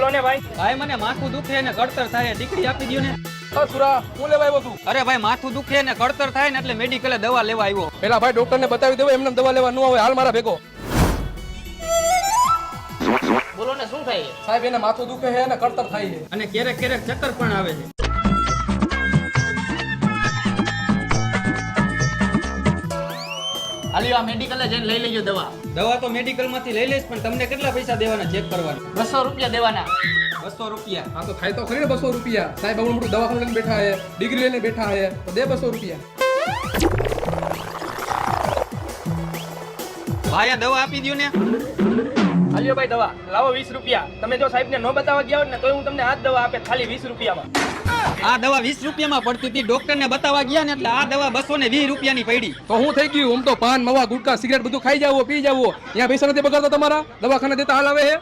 બોલો ને ભાઈ. ભાઈ મને માથું દુખે ને કળતર થાય, ટીકડી આપી દ્યો ને. સુરા હું લેવા આવ્યો છું? અરે ભાઈ માથું દુખે ને કળતર થાય ને એટલે મેડિકલે દવા લેવા આવ્યો. પેલા ભાઈ ડોક્ટર ને બતાવી દેવો, એમને દવા લેવા ન આવે. હાલ મારા ભેગો. બોલો ને શું થાય? સાહેબ એને માથું દુખે છે અને કળતર થાય છે. અને ક્યારેક ક્યારેક ચક્કર પણ આવે છે. હાલી આ મેડિકલે જઈને લઈ લેજો દવા. દવા તો મેડિકલ માંથી લઈ લઈશ, પણ તમને કેટલા પૈસા દેવાના ચેક કરવાના? 200 રૂપિયા દેવાના. 200 રૂપિયા. હા તો થાય તો ખરી ને 200 રૂપિયા. સાહેબ આવડું મોટું દવાખાનું લઈને બેઠા છે, ડિગ્રી લઈને બેઠા છે, તો દે 200 રૂપિયા. ભાઈ આ દવા આપી દ્યો ને. હાલ્યો ભાઈ દવા લાવો 20 રૂપિયા. તમે જો સાહેબ ને ન બતાવવા ગયા હોત ને તોય હું તમને આ જ દવા આપે ખાલી 20 રૂપિયામાં. આ દવા 20 રૂપિયામાં પડતી હતી, ડોક્ટર ને બતાવવા ગયા ને એટલે આ દવા 220 રૂપિયાની પડી. તો હું થઈ ગયું? આમ તો પાન મવા ગુટકા સિગરેટ બધું ખાઈ જાવો, પી જાવો. અહીંયા પૈસા નથી બગાડતા તમારા? દવાખાને દેતા હાલ આવે છે.